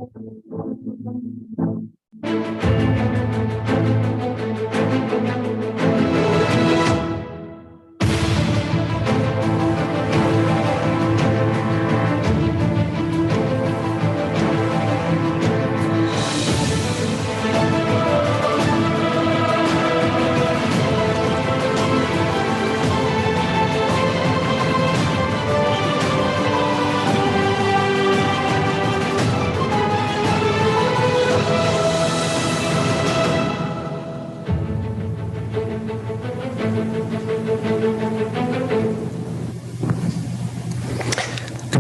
Good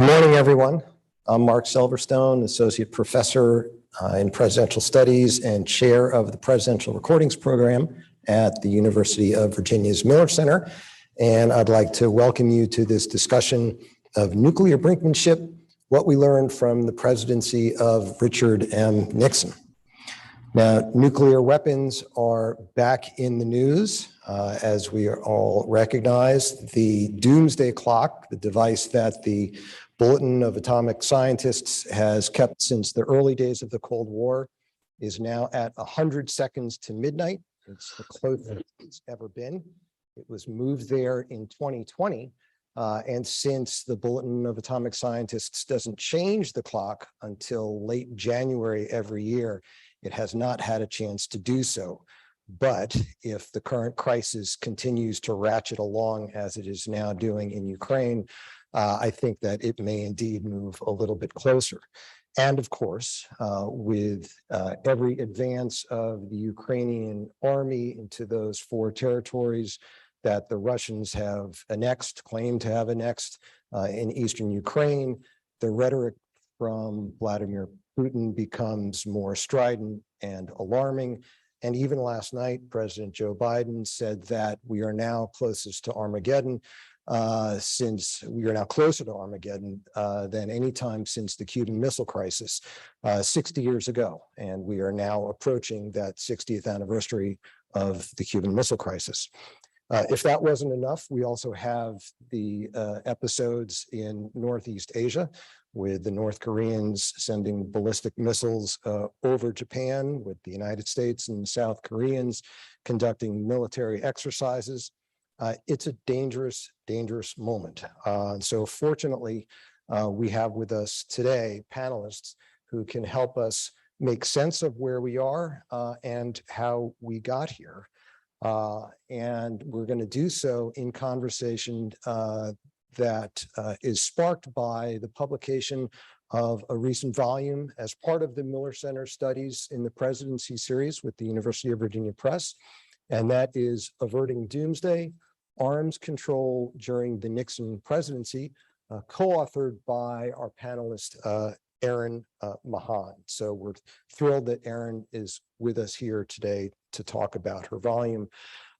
morning, everyone. I'm Mark Silverstone, Associate Professor in Presidential Studies and Chair of the Presidential Recordings Program at the University of Virginia's Miller Center. And I'd like to welcome you to this discussion of nuclear brinkmanship, what we learned from the presidency of Richard M. Nixon. Now, nuclear weapons are back in the news. As we are all recognize, the doomsday clock, the device that the Bulletin of Atomic Scientists has kept since the early days of the Cold War, is now at 100 seconds to midnight. It's the closest it's ever been. It was moved there in 2020. And since the Bulletin of Atomic Scientists doesn't change the clock until late January every year, it has not had a chance to do so. But if the current crisis continues to ratchet along as it is now doing in Ukraine, I think that it may indeed move a little bit closer. And of course, with every advance of the Ukrainian army into those four territories that the Russians have annexed, claimed to have annexed in eastern Ukraine, the rhetoric from Vladimir Putin becomes more strident and alarming. And even last night, President Joe Biden said that we are now closest to Armageddon, since we are now closer to Armageddon than any time since the Cuban Missile Crisis 60 years ago. And we are now approaching that 60th anniversary of the Cuban Missile Crisis. If that wasn't enough, we also have the episodes in Northeast Asia, with the North Koreans sending ballistic missiles over Japan, with the United States and South Koreans conducting military exercises. It's a dangerous, dangerous moment. So fortunately, we have with us today panelists who can help us make sense of where we are and how we got here. And we're going to do so in conversation that is sparked by the publication of a recent volume as part of the Miller Center Studies in the Presidency series with the University of Virginia Press. And that is Averting Doomsday, Arms Control During the Nixon Presidency, co-authored by our panelist, Erin Mahan. So we're thrilled that Erin is with us here today to talk about her volume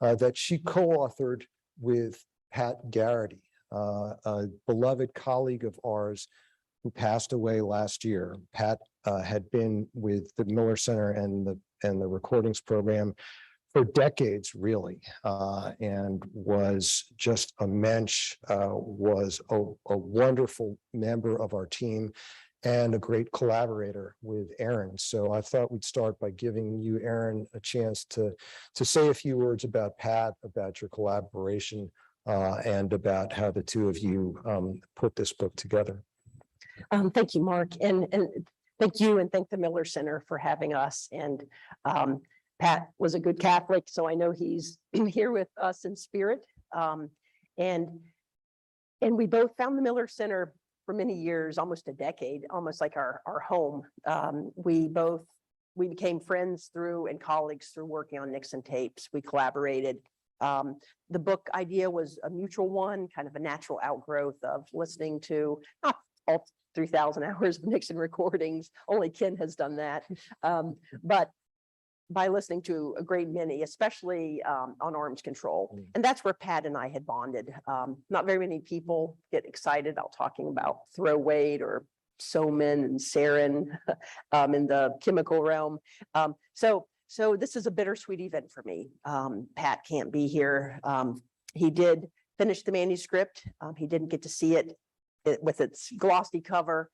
that she co-authored with Pat Garrity, a beloved colleague of ours who passed away last year. Pat had been with the Miller Center and the Recordings Program for decades, really, and was just a mensch, was a wonderful member of our team and a great collaborator with Erin. So I thought we'd start by giving you, Erin, a chance to say a few words about Pat, about your collaboration, and about how the two of you put this book together. Thank you, Mark, and thank you, and thank the Miller Center for having us. And Pat was a good Catholic, so I know he's here with us in spirit. And we both found the Miller Center for many years, almost a decade, almost like our home. We became friends through and colleagues through working on Nixon tapes. We collaborated. The book idea was a mutual one, kind of a natural outgrowth of listening to not all 3,000 hours of Nixon recordings. Only Ken has done that. But by listening to a great many, especially on arms control. And that's where Pat and I had bonded. Not very many people get excited about talking about throw weight or Soman and sarin in the chemical realm. So this is a bittersweet event for me. Pat can't be here. He did finish the manuscript. He didn't get to see it with its glossy cover.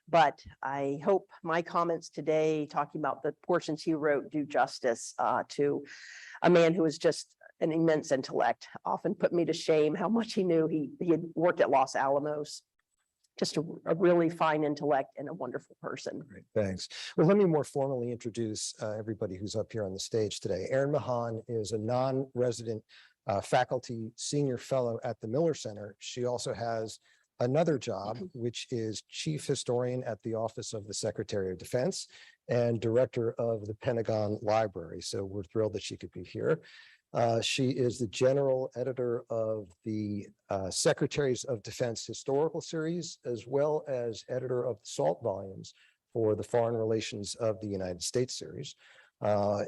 But I hope my comments today, talking about the portions he wrote, do justice to a man who was just an immense intellect. Often put me to shame how much he knew. He had worked at Los Alamos. Just a really fine intellect and a wonderful person. Great, thanks. Well, let me more formally introduce everybody who's up here on the stage today. Erin Mahan is a non-resident faculty senior fellow at the Miller Center. She also has another job, which is chief historian at the Office of the Secretary of Defense and director of the Pentagon Library. So we're thrilled that she could be here. She is the general editor of the Secretaries of Defense Historical Series, as well as editor of the SALT volumes for the Foreign Relations of the United States series.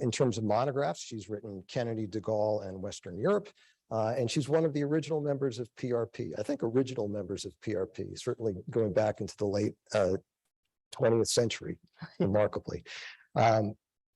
In terms of monographs, she's written Kennedy, de Gaulle, and Western Europe. And she's one of the original members of PRP. I think original members of PRP, certainly going back into the late 20th century, remarkably.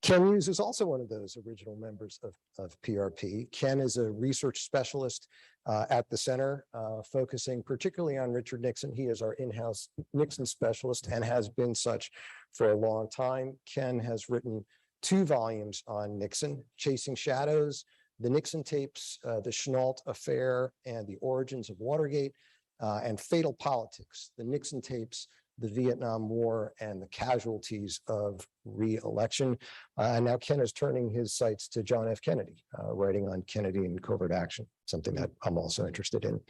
Ken Hughes is also one of those original members of PRP. Ken is a research specialist at the center, focusing particularly on Richard Nixon. He is our in-house Nixon specialist and has been such for a long time. Ken has written 2 volumes on Nixon, Chasing Shadows, the Nixon Tapes, the Chenault Affair, and the Origins of Watergate, and Fatal Politics, the Nixon Tapes, the Vietnam War, and the Casualties of Re-election. And now Ken is turning his sights to John F. Kennedy, writing on Kennedy and covert action, something that I'm also interested in.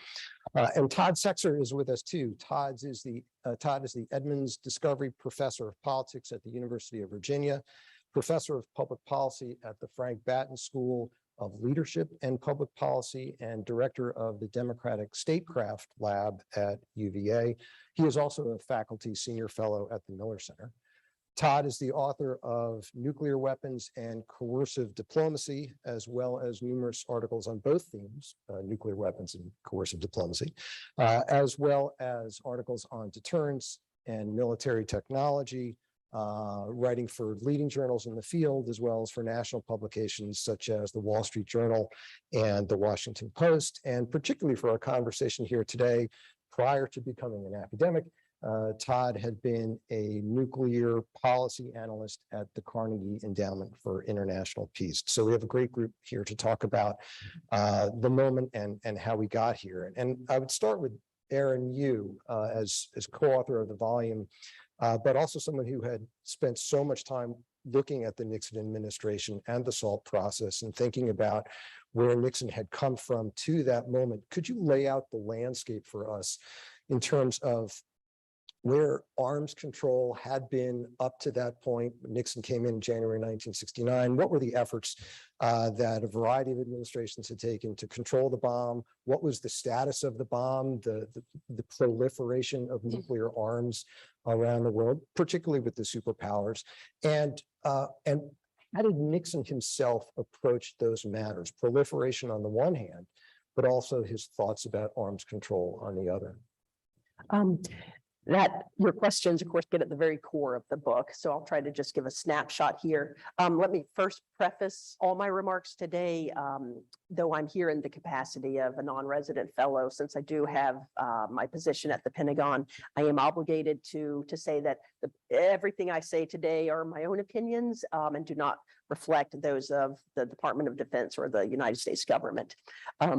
And Todd Sexer is with us too. Todd is the Edmunds Discovery Professor of Politics at the University of Virginia, Professor of Public Policy at the Frank Batten School of Leadership and Public Policy, and Director of the Democratic Statecraft Lab at UVA. He is also a faculty senior fellow at the Miller Center. Todd is the author of Nuclear Weapons and Coercive Diplomacy, as well as numerous articles on both themes, nuclear weapons and coercive diplomacy, as well as articles on deterrence and military technology, writing for leading journals in the field, as well as for national publications such as the Wall Street Journal and the Washington Post, and particularly for our conversation here today, prior to becoming an academic, Todd had been a nuclear policy analyst at the Carnegie Endowment for International Peace. So we have a great group here to talk about the moment and how we got here. And I would start with Erin, you as co-author of the volume, but also someone who had spent so much time looking at the Nixon administration and the SALT process and thinking about where Nixon had come from to that moment. Could you lay out the landscape for us in terms of where arms control had been up to that point? Nixon came in January 1969. What were the efforts that a variety of administrations had taken to control the bomb? What was the status of the bomb, the proliferation of nuclear arms around the world, particularly with the superpowers? And how did Nixon himself approach those matters? Proliferation on the one hand, but also his thoughts about arms control on the other. That your questions, of course, get at the very core of the book. So I'll try to just give a snapshot here. Let me first preface all my remarks today, though I'm here in the capacity of a non-resident fellow, since I do have my position at the Pentagon, I am obligated to say that everything I say today are my own opinions and do not reflect those of the Department of Defense or the United States government.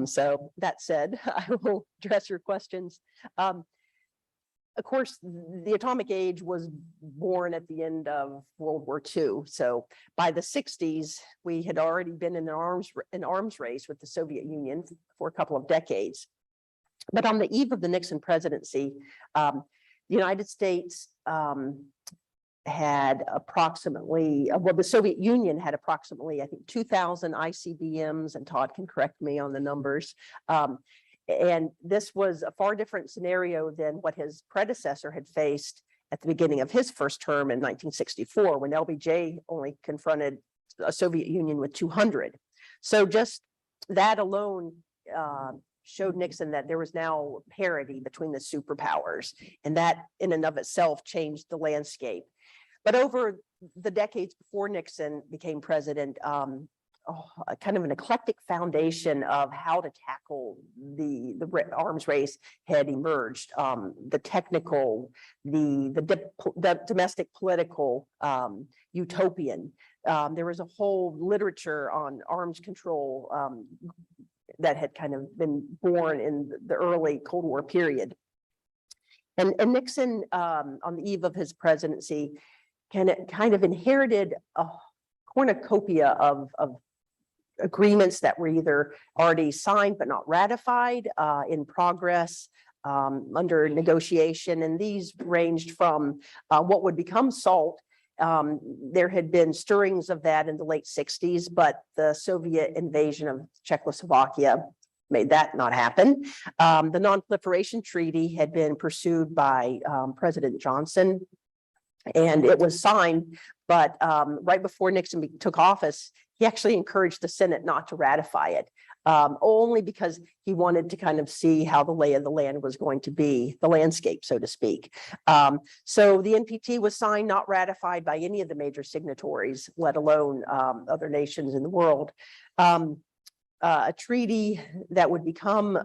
So that said, I will address your questions. Of course, the atomic age was born at the end of World War II. So by the 60s, we had already been in an arms race with the Soviet Union for a couple of decades. But on the eve of the Nixon presidency, the United States had approximately, well, the Soviet Union had approximately, I think, 2,000 ICBMs, and Todd can correct me on the numbers. And this was a far different scenario than what his predecessor had faced at the beginning of his first term in 1964, when LBJ only confronted a Soviet Union with 200. So just that alone showed Nixon that there was now parity between the superpowers, and that in and of itself changed the landscape. But over the decades before Nixon became president, kind of an eclectic foundation of how to tackle the arms race had emerged. The technical, the domestic political, utopian. There was a whole literature on arms control that had kind of been born in the early Cold War period. And Nixon, on the eve of his presidency, kind of inherited a cornucopia of agreements that were either already signed but not ratified, in progress, under negotiation. And these ranged from what would become SALT. There had been stirrings of that in the late 60s, but the Soviet invasion of Czechoslovakia made that not happen. The Non-proliferation Treaty had been pursued by President Johnson, and it was signed, but right before Nixon took office, he actually encouraged the Senate not to ratify it, only because he wanted to kind of see how the lay of the land was going to be, the landscape, so to speak. So the NPT was signed, not ratified by any of the major signatories, let alone other nations in the world. A treaty that would become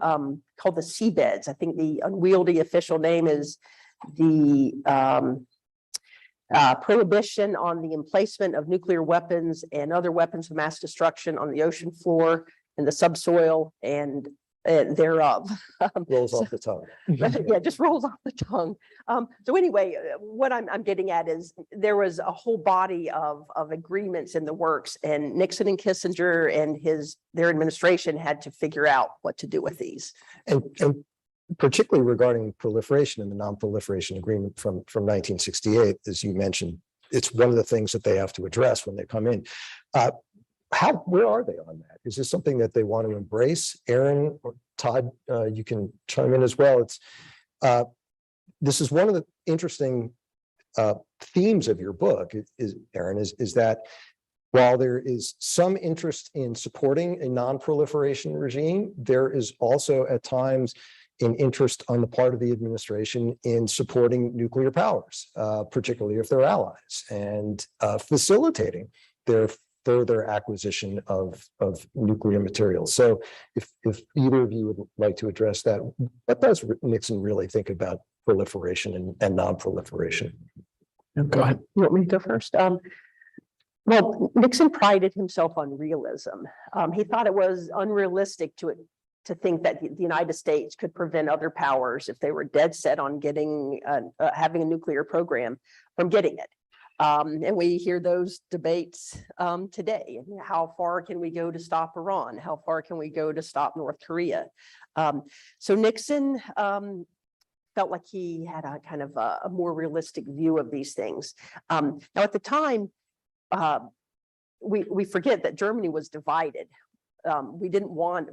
called the Seabeds. I think the unwieldy official name is the prohibition on the emplacement of nuclear weapons and other weapons of mass destruction on the ocean floor and the subsoil and thereof. Rolls off the tongue. Yeah, just rolls off the tongue. So anyway, what I'm getting at is there was a whole body of agreements in the works, and Nixon and Kissinger and their administration had to figure out what to do with these. And particularly regarding proliferation and the non-proliferation agreement from 1968, as you mentioned, it's one of the things that they have to address when they come in. Where are they on that? Is this something that they want to embrace? Aaron or Todd, you can chime in as well. This is one of the interesting themes of your book, Aaron, is that while there is some interest in supporting a non-proliferation regime, there is also at times an interest on the part of the administration in supporting nuclear powers, particularly if they're allies, and facilitating their further acquisition of nuclear materials. So if either of you would like to address that, what does Nixon really think about proliferation and non-proliferation? Go ahead. You want me to go first? Well, Nixon prided himself on realism. He thought it was unrealistic to think that the United States could prevent other powers, if they were dead set on getting having a nuclear program, from getting it. And we hear those debates today. How far can we go to stop Iran? How far can we go to stop North Korea? So Nixon felt like he had a kind of a more realistic view of these things. Now, at the time, we forget that Germany was divided. We didn't want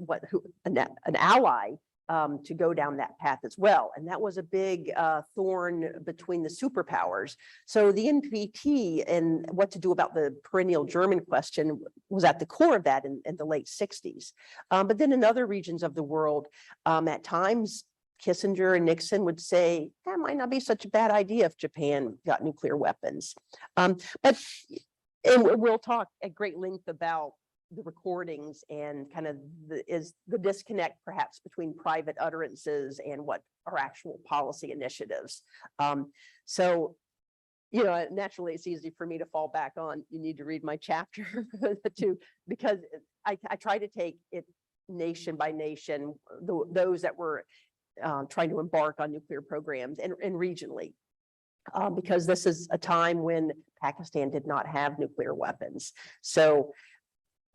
an ally to go down that path as well. And that was a big thorn between the superpowers. So the NPT and what to do about the perennial German question was at the core of that in the late 60s. But then in other regions of the world, at times, Kissinger and Nixon would say, that might not be such a bad idea if Japan got nuclear weapons. And we'll talk at great length about the recordings and kind of the disconnect perhaps between private utterances and what are actual policy initiatives. So, naturally it's easy for me to fall back on, you need to read my chapter because I try to take it nation by nation, those that were trying to embark on nuclear programs and regionally. Because this is a time when Pakistan did not have nuclear weapons. So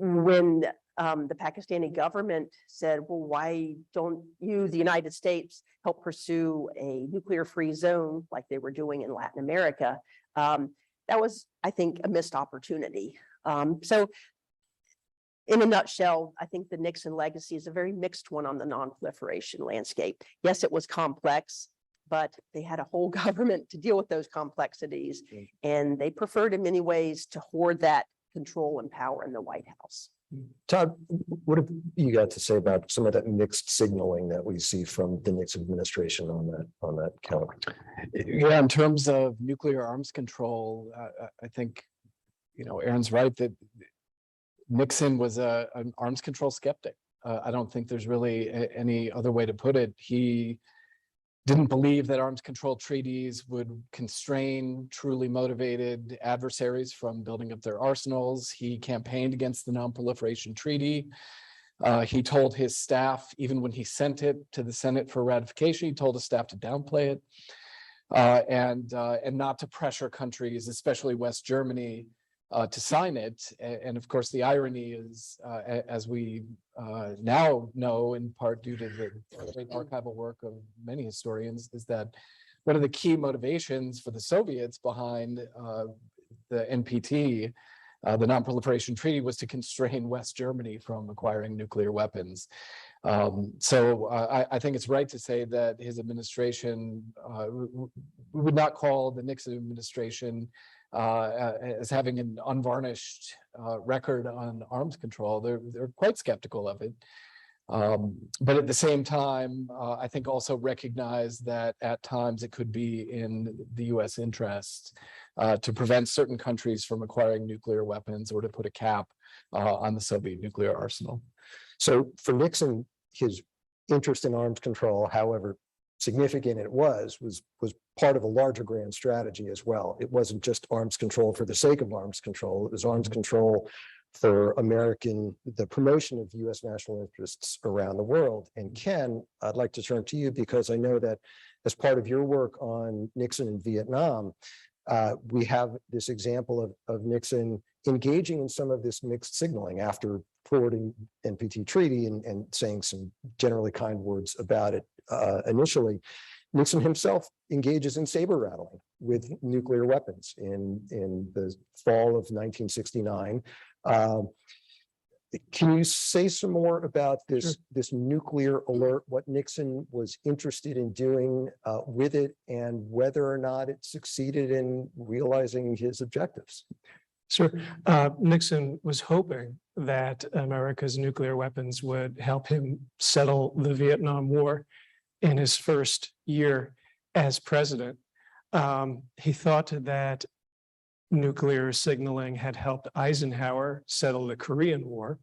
when the Pakistani government said, well, why don't you, the United States, help pursue a nuclear-free zone like they were doing in Latin America, that was, I think, a missed opportunity. So in a nutshell, I think the Nixon legacy is a very mixed one on the non-proliferation landscape. Yes, it was complex, but they had a whole government to deal with those complexities, and they preferred in many ways to hoard that control and power in the White House. Todd, what have you got to say about some of that mixed signaling that we see from the Nixon administration on that count? Yeah, in terms of nuclear arms control, I think Aaron's right that Nixon was an arms control skeptic. I don't think there's really any other way to put it. He didn't believe that arms control treaties would constrain truly motivated adversaries from building up their arsenals. He campaigned against the Non-Proliferation Treaty. He told his staff, even when he sent it to the Senate for ratification, he told his staff to downplay it and not to pressure countries, especially West Germany, to sign it. And of course, the irony is, as we now know, in part due to the great archival work of many historians, is that one of the key motivations for the Soviets behind the NPT, the Non-Proliferation Treaty, was to constrain West Germany from acquiring nuclear weapons. So I think it's right to say that his administration, we would not call the Nixon administration as having an unvarnished record on arms control. They're quite skeptical of it. But at the same time, I think also recognize that at times it could be in the US interest to prevent certain countries from acquiring nuclear weapons or to put a cap on the Soviet nuclear arsenal. So for Nixon, his interest in arms control, however significant it was part of a larger grand strategy as well. It wasn't just arms control for the sake of arms control. It was arms control for the promotion of US national interests around the world. And Ken, I'd like to turn to you because I know that as part of your work on Nixon in Vietnam, we have this example of Nixon engaging in some of this mixed signaling after forwarding NPT treaty and saying some generally kind words about it initially. Nixon himself engages in saber rattling with nuclear weapons in the fall of 1969. Can you say some more about this, Sure. this nuclear alert, what Nixon was interested in doing with it, and whether or not it succeeded in realizing his objectives? Sure. Nixon was hoping that America's nuclear weapons would help him settle the Vietnam War in his first year as president. He thought that nuclear signaling had helped Eisenhower settle the Korean War.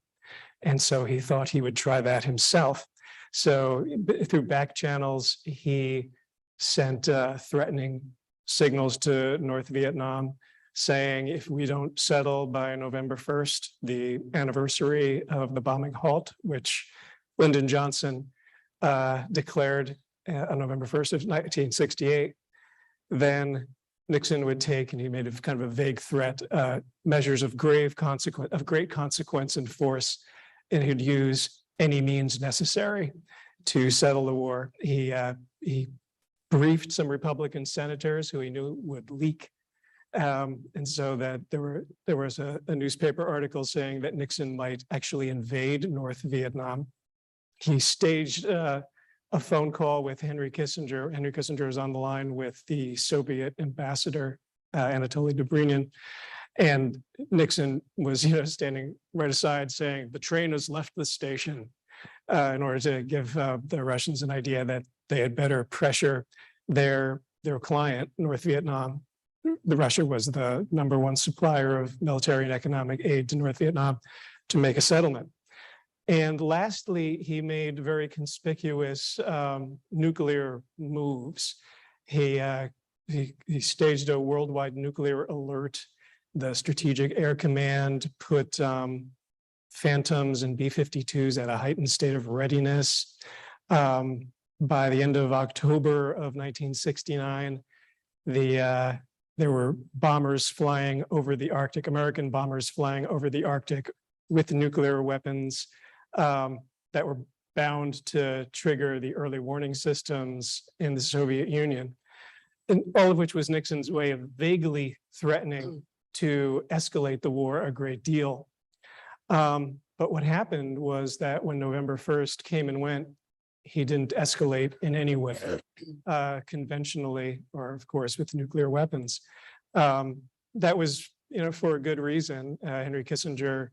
And so he thought he would try that himself. So through back channels, he sent threatening signals to North Vietnam saying, if we don't settle by November 1st, the anniversary of the bombing halt, which Lyndon Johnson declared on November 1st of 1968, then Nixon would take, and he made a kind of a vague threat, measures of great consequence and force, and he'd use any means necessary to settle the war. He briefed some Republican senators who he knew would leak. And so that there was a newspaper article saying that Nixon might actually invade North Vietnam. He staged a phone call with Henry Kissinger. Henry Kissinger was on the line with the Soviet ambassador, Anatoly Dobrynin. And Nixon was standing right aside saying, the train has left the station, in order to give the Russians an idea that they had better pressure their client, North Vietnam. Russia was the #1 supplier of military and economic aid to North Vietnam to make a settlement. And lastly, he made very conspicuous nuclear moves. He staged a worldwide nuclear alert. The Strategic Air Command put Phantoms and B-52s at a heightened state of readiness. By the end of October of 1969, there were bombers flying over the Arctic, American bombers flying over the Arctic with nuclear weapons that were bound to trigger the early warning systems in the Soviet Union. And all of which was Nixon's way of vaguely threatening to escalate the war a great deal. But what happened was that when November 1st came and went, he didn't escalate in any way, conventionally, or of course with nuclear weapons. That was, for a good reason. Henry Kissinger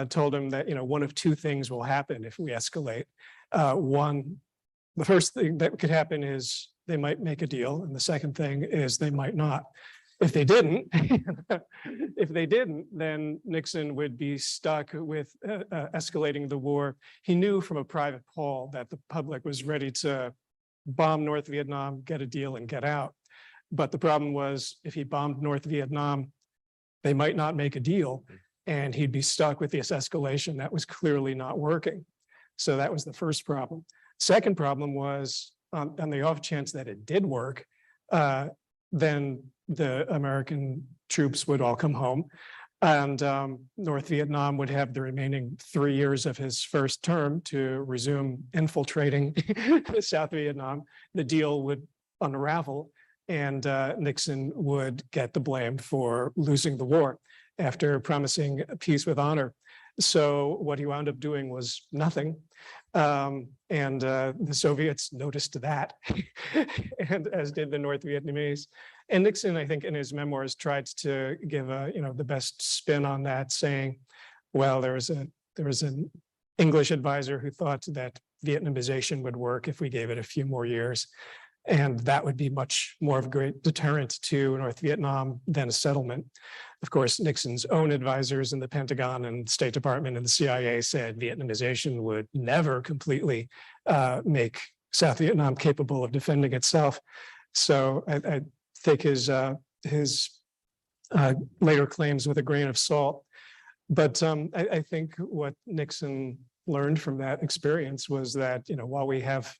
told him that, one of two things will happen if we escalate. One, the first thing that could happen is they might make a deal, and the second thing is they might not. If they didn't, then Nixon would be stuck with escalating the war. He knew from a private poll that the public was ready to bomb North Vietnam, get a deal, and get out. But the problem was, if he bombed North Vietnam, they might not make a deal, and he'd be stuck with this escalation that was clearly not working. So that was the first problem. Second problem was, on the off chance that it did work, then the American troops would all come home, and North Vietnam would have the remaining 3 years of his first term to resume infiltrating South Vietnam. The deal would unravel, and Nixon would get the blame for losing the war after promising peace with honor. So what he wound up doing was nothing. And the Soviets noticed that, and as did the North Vietnamese. And Nixon, I think, in his memoirs, tried to give the best spin on that, saying, well, there was an English advisor who thought that Vietnamization would work if we gave it a few more years, and that would be much more of a great deterrent to North Vietnam than a settlement. Of course, Nixon's own advisors in the Pentagon and State Department and the CIA said Vietnamization would never completely make South Vietnam capable of defending itself. So I take his later claims with a grain of salt. But I think what Nixon learned from that experience was that, while we have,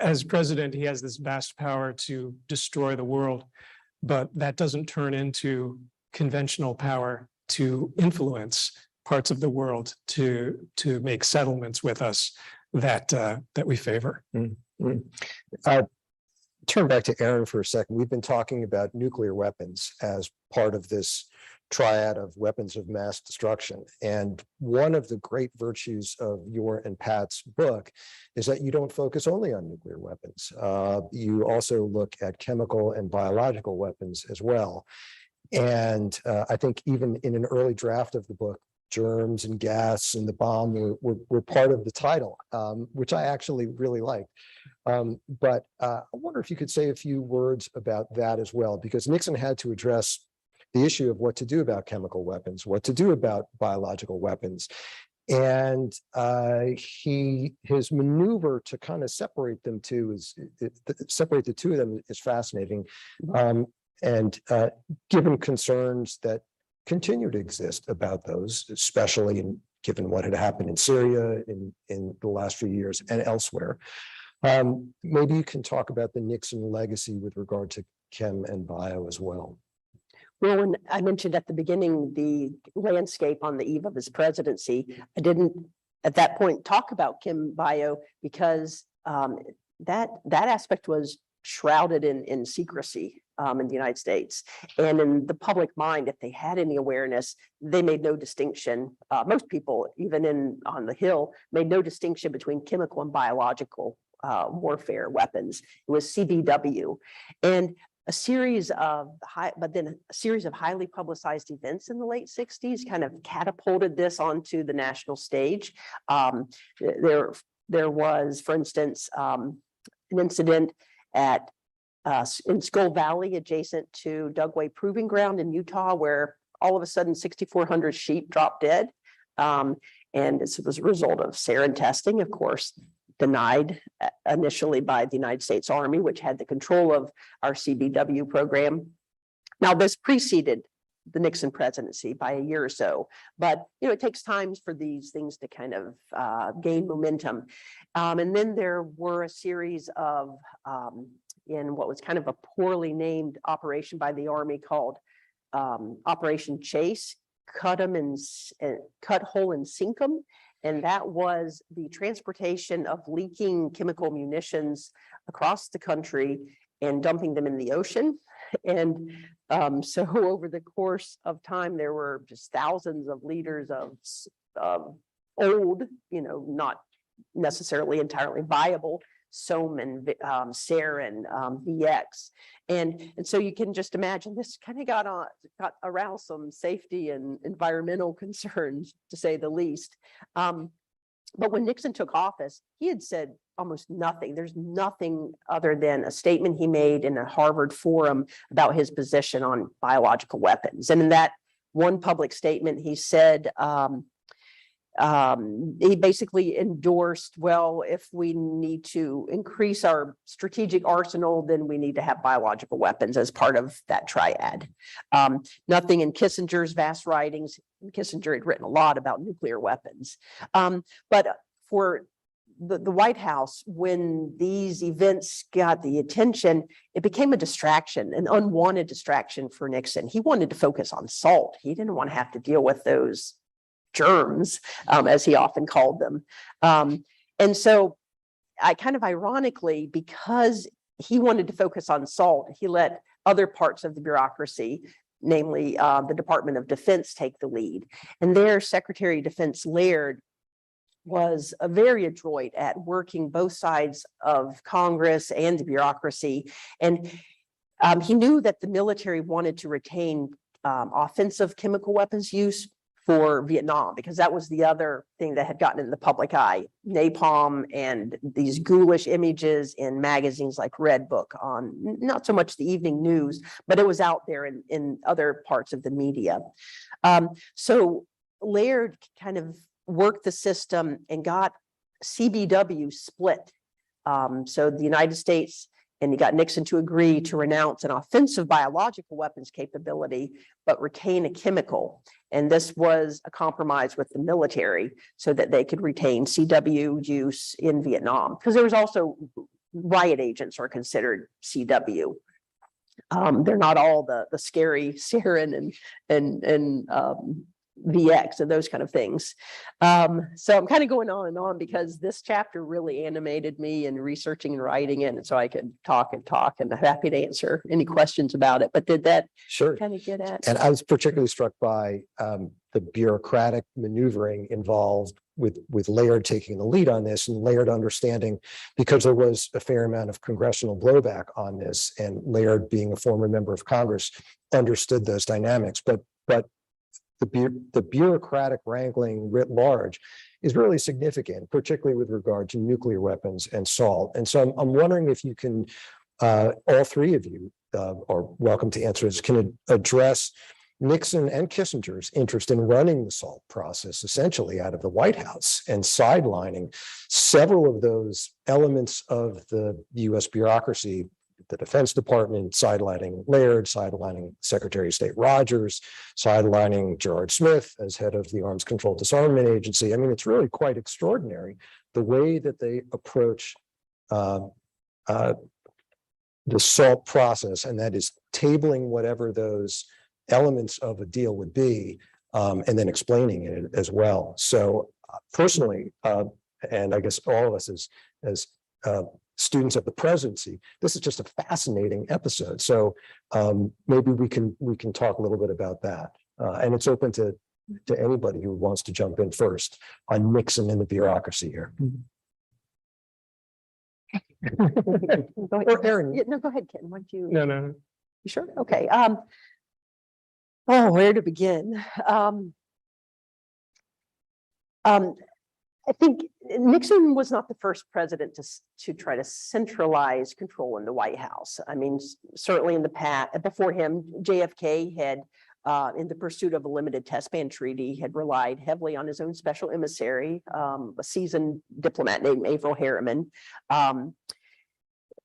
as president, he has this vast power to destroy the world, but that doesn't turn into conventional power to influence parts of the world to make settlements with us that we favor. Turn back to Aaron for a second. We've been talking about nuclear weapons as part of this triad of weapons of mass destruction. And one of the great virtues of your and Pat's book is that you don't focus only on nuclear weapons. You also look at chemical and biological weapons as well. And I think even in an early draft of the book, germs and gas and the bomb were part of the title, which I actually really liked. But I wonder if you could say a few words about that as well, because Nixon had to address the issue of what to do about chemical weapons, what to do about biological weapons. And his maneuver to kind of separate them two separate the two of them is fascinating. And given concerns that continue to exist about those, especially given what had happened in Syria in the last few years and elsewhere. Maybe you can talk about the Nixon legacy with regard to chem and bio as well. Well, when I mentioned at the beginning the landscape on the eve of his presidency, I didn't at that point talk about chem bio because that aspect was shrouded in secrecy in the United States. And in the public mind, if they had any awareness, they made no distinction. Most people, even on the Hill, made no distinction between chemical chemical warfare weapons. It was CBW. And a series of highly publicized events in the late 60s kind of catapulted this onto the national stage. There was, for instance, an incident in Skull Valley, adjacent to Dugway Proving Ground in Utah, where all of a sudden 6,400 sheep dropped dead. And this was a result of sarin testing, of course, denied initially by the United States Army, which had the control of our CBW program. Now, this preceded the Nixon presidency by a year or so, but it takes time for these things to kind of gain momentum. And then there were a series of in what was kind of a poorly named operation by the Army called Operation Chase, Cut Hole and Sink 'em. And that was the transportation of leaking chemical munitions across the country and dumping them in the ocean. And so over the course of time, there were just thousands of liters of old, not necessarily entirely viable SOM and sarin, VX. And so you can just imagine this kind of got aroused some safety and environmental concerns, to say the least. But when Nixon took office, he had said almost nothing. There's nothing other than a statement he made in a Harvard forum about his position on biological weapons. And in that one public statement, he said, he basically endorsed, well, if we need to increase our strategic arsenal, then we need to have biological weapons as part of that triad. Nothing in Kissinger's vast writings. Kissinger had written a lot about nuclear weapons. But for the White House, when these events got the attention, it became a distraction, an unwanted distraction for Nixon. He wanted to focus on SALT. He didn't want to have to deal with those germs, as he often called them. And so I kind of ironically, because he wanted to focus on SALT, he let other parts of the bureaucracy, namely the Department of Defense, take the lead. And their Secretary of Defense Laird was very adroit at working both sides of Congress and the bureaucracy. And he knew that the military wanted to retain offensive chemical weapons use for Vietnam, because that was the other thing that had gotten in the public eye, napalm and these ghoulish images in magazines like Red Book, on not so much the evening news, but it was out there in other parts of the media. So Laird kind of worked the system and got CBW split. So the United States, and he got Nixon to agree to renounce an offensive biological weapons capability, but retain a chemical. And this was a compromise with the military so that they could retain CW use in Vietnam, because there was also riot agents are considered CW. They're not all the scary sarin and VX and those kind of things. So I'm kind of going on and on because this chapter really animated me in researching and writing it. And so I could talk, and I'm happy to answer any questions about it. But did that Sure. kind of get at? And I was particularly struck by the bureaucratic maneuvering involved with Laird taking the lead on this, and Laird understanding, because there was a fair amount of congressional blowback on this, and Laird, being a former member of Congress, understood those dynamics. But the bureaucratic wrangling writ large is really significant, particularly with regard to nuclear weapons and SALT. And so I'm wondering if you can, all three of you are welcome to answer this, can address Nixon and Kissinger's interest in running the SALT process essentially out of the White House and sidelining several of those elements of the US bureaucracy, the Defense Department, sidelining Laird, sidelining Secretary of State Rogers, sidelining Gerard Smith as head of the Arms Control Disarmament Agency. I mean, it's really quite extraordinary the way that they approach the SALT process, and that is tabling whatever those elements of a deal would be, and then explaining it as well. So personally, and I guess all of us as students of the presidency, this is just a fascinating episode. So maybe we can talk a little bit about that, and it's open to anybody who wants to jump in first on Nixon and the bureaucracy here. Go ahead. Or Aaron. Yeah, no, go ahead, Ken. Why don't you? No. You sure? Okay. Oh, where to begin? I think Nixon was not the first president to try to centralize control in the White House. I mean, certainly in the past, before him, JFK had, in the pursuit of a limited test ban treaty, had relied heavily on his own special emissary, a seasoned diplomat named Averell Harriman.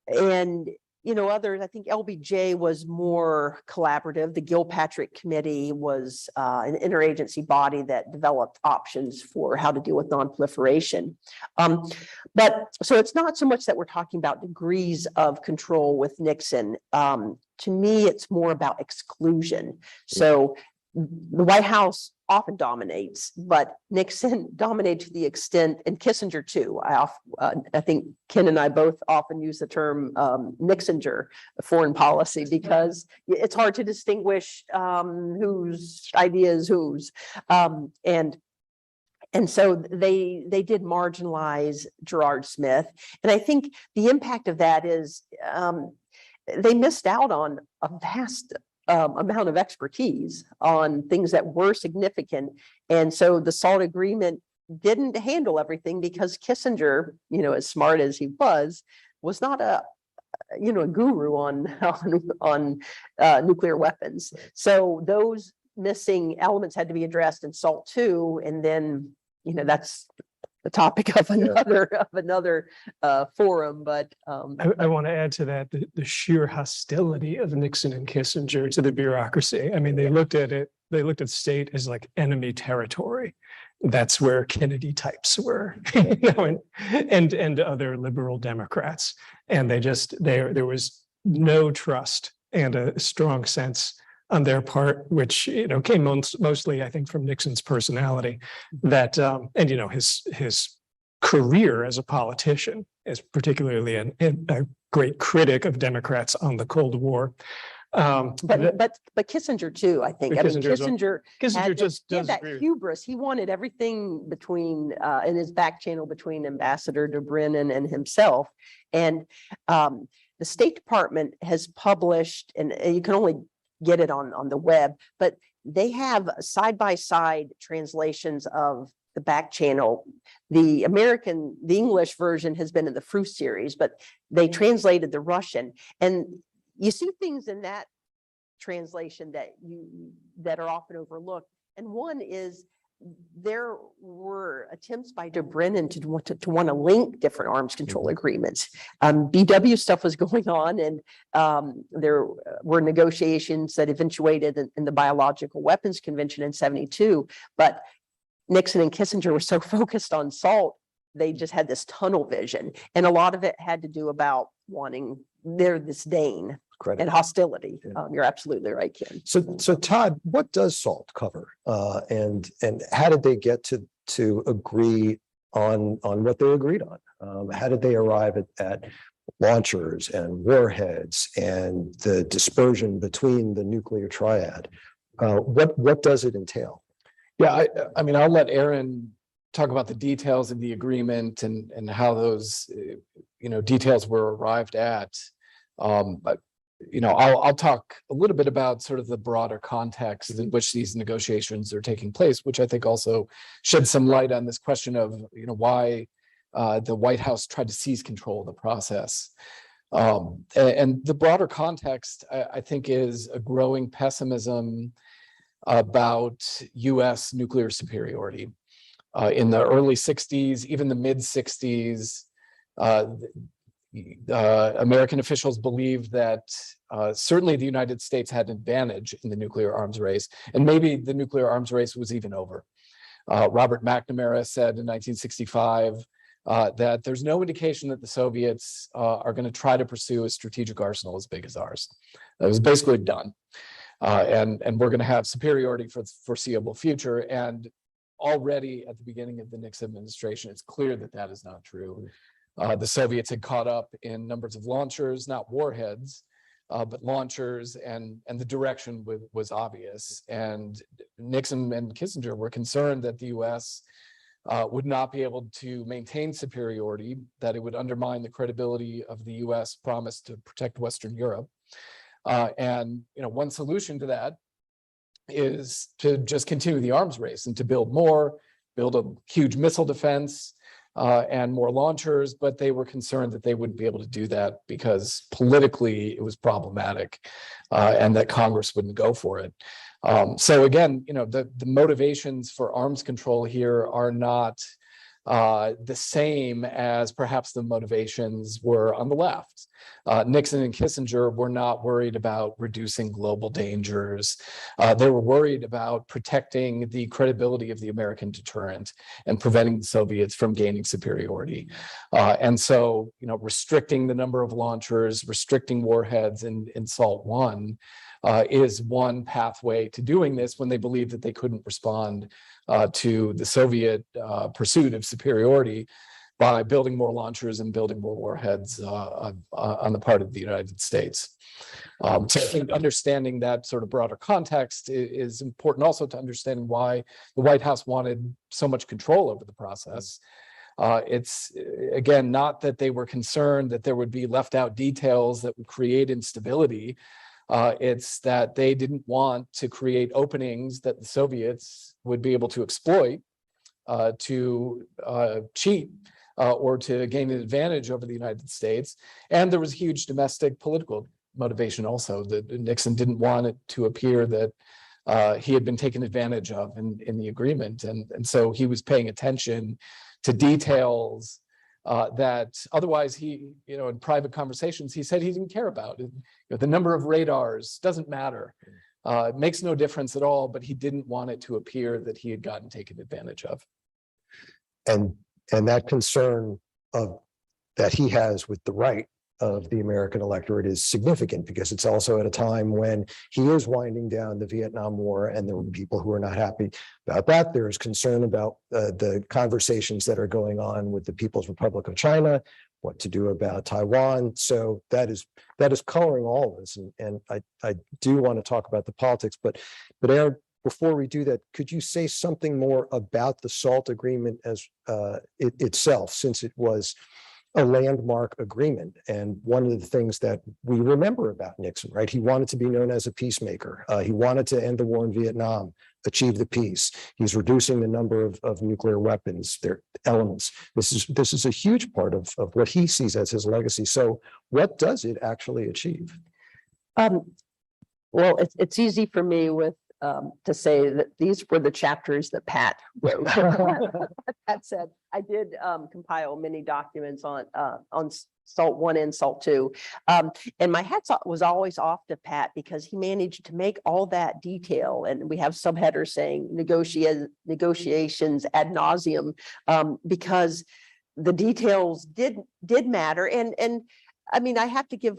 And others, I think LBJ was more collaborative. The Gilpatrick Committee was an interagency body that developed options for how to deal with non-proliferation. But so it's not so much that we're talking about degrees of control with Nixon. To me, it's more about exclusion. So the White House often dominates, but Nixon dominated to the extent, and Kissinger too. I think Ken and I both often use the term Nixinger foreign policy, because it's hard to distinguish whose idea is whose. And so they did marginalize Gerard Smith. And I think the impact of that is they missed out on a vast amount of expertise on things that were significant. And so the SALT agreement didn't handle everything because Kissinger, as smart as he was not a guru on nuclear weapons. So those missing elements had to be addressed in SALT 2, and then that's the topic of another forum. But I want to add to that the sheer hostility of Nixon and Kissinger to the bureaucracy. I mean, they looked at state as like enemy territory. That's where Kennedy types were, and other liberal Democrats. And there was no trust and a strong sense on their part, which came mostly, I think, from Nixon's personality, that and his career as a politician, as particularly a great critic of Democrats on the Cold War. But Kissinger too, I think. Kissinger had that hubris. He wanted everything between in his back channel between Ambassador de Brennan and himself. And the State Department has published, and you can only get it on the web, but they have side-by-side translations of the back channel. The English version has been in the Fruit series, but they translated the Russian, and you see things in that translation that are often overlooked. And one is there were attempts by de Brennan to want to link different arms control agreements. BW stuff was going on, and there were negotiations that eventuated in the Biological Weapons Convention in '72. But Nixon and Kissinger were so focused on SALT, they just had this tunnel vision. And a lot of it had to do about wanting their disdain and hostility. You're absolutely right, Ken. So Todd, what does SALT cover? And how did they get to agree on what they agreed on? How did they arrive at launchers and warheads and the dispersion between the nuclear triad? What does it entail? Yeah, I mean, I'll let Aaron talk about the details of the agreement and how those details were arrived at. But I'll talk a little bit about sort of the broader context in which these negotiations are taking place, which I think also sheds some light on this question of why the White House tried to seize control of the process. And the broader context, I think, is a growing pessimism about U.S. nuclear superiority. In the early 60s, even the mid 60s, American officials believed that certainly the United States had an advantage in the nuclear arms race, and maybe the nuclear arms race was even over. Robert McNamara said in 1965 that there's no indication that the Soviets are going to try to pursue a strategic arsenal as big as ours. It was basically done. And we're going to have superiority for the foreseeable future. And already at the beginning of the Nixon administration, it's clear that that is not true. The Soviets had caught up in numbers of launchers, not warheads, but launchers, and the direction was obvious. And Nixon and Kissinger were concerned that the US would not be able to maintain superiority, that it would undermine the credibility of the US promise to protect Western Europe. And one solution to that is to just continue the arms race and to build a huge missile defense and more launchers, but they were concerned that they wouldn't be able to do that because politically it was problematic and that Congress wouldn't go for it. So again, the motivations for arms control here are not the same as perhaps the motivations were on the left. Nixon and Kissinger were not worried about reducing global dangers. They were worried about protecting the credibility of the American deterrent and preventing the Soviets from gaining superiority. And so, restricting the number of launchers, restricting warheads in SALT 1 is one pathway to doing this when they believed that they couldn't respond to the Soviet pursuit of superiority by building more launchers and building more warheads on the part of the United States. So I think understanding that sort of broader context is important also to understanding why the White House wanted so much control over the process. It's, again, not that they were concerned that there would be left out details that would create instability. It's that they didn't want to create openings that the Soviets would be able to exploit to cheat or to gain an advantage over the United States. And there was huge domestic political motivation also. That Nixon didn't want it to appear that he had been taken advantage of in the agreement. And so he was paying attention to details that otherwise he, in private conversations, he said he didn't care about. The number of radars doesn't matter. It makes no difference at all, but he didn't want it to appear that he had gotten taken advantage of. And that concern of that he has with the right of the American electorate is significant, because it's also at a time when he is winding down the Vietnam War, and there were people who are not happy about that. There's concern about the conversations that are going on with the People's Republic of China, what to do about Taiwan. So that is coloring all of this. And I do want to talk about the politics, but Aaron, before we do that, could you say something more about the SALT agreement as itself, since it was a landmark agreement? And one of the things that we remember about Nixon, right? He wanted to be known as a peacemaker. He wanted to end the war in Vietnam, achieve the peace. He's reducing the number of nuclear weapons, their elements. This is a huge part of what he sees as his legacy. So what does it actually achieve? Well, it's easy for me to say that these were the chapters that Pat wrote. That said, I did compile many documents on SALT 1 and SALT 2. And my hat was always off to Pat, because he managed to make all that detail. And we have subheaders saying negotiations ad nauseum, because the details did matter. And I mean, I have to give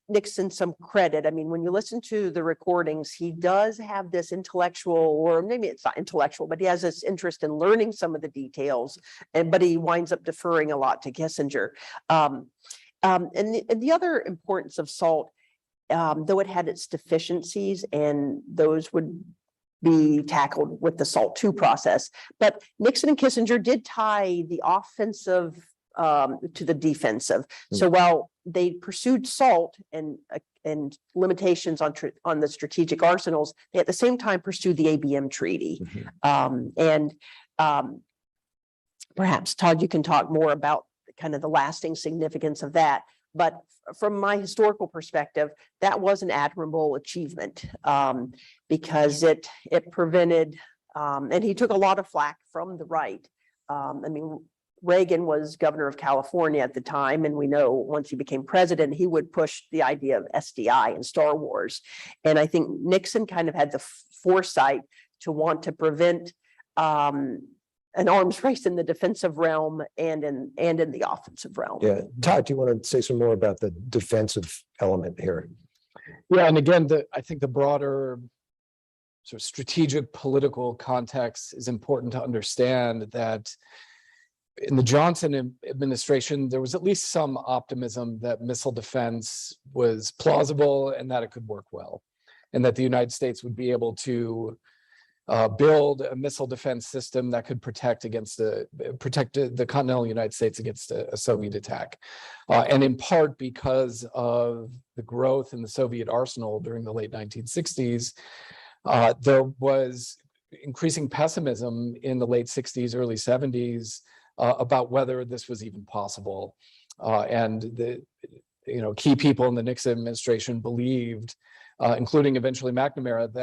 Nixon some credit. I mean, when you listen to the recordings, he does have this intellectual, or maybe it's not intellectual, but he has this interest in learning some of the details, but he winds up deferring a lot to Kissinger. And the other importance of SALT, though it had its deficiencies, and those would be tackled with the SALT 2 process, but Nixon and Kissinger did tie the offensive to the defensive. So while they pursued SALT and limitations on the strategic arsenals, they at the same time pursued the ABM treaty. And perhaps, Todd, you can talk more about kind of the lasting significance of that. But from my historical perspective, that was an admirable achievement, because it prevented, and he took a lot of flack from the right. I mean, Reagan was governor of California at the time, and we know once he became president, he would push the idea of SDI and Star Wars. And I think Nixon kind of had the foresight to want to prevent an arms race in the defensive realm and in the offensive realm. Yeah, Todd, do you want to say some more about the defensive element here? Yeah, and again, I think the broader sort of strategic political context is important to understand. That in the Johnson administration, there was at least some optimism that missile defense was plausible and that it could work well, and that the United States would be able to build a missile defense system that could protect the continental United States against a Soviet attack. And in part because of the growth in the Soviet arsenal during the late 1960s, there was increasing pessimism in the late 60s, early 70s about whether this was even possible. And the key people in the Nixon administration believed, including eventually McNamara,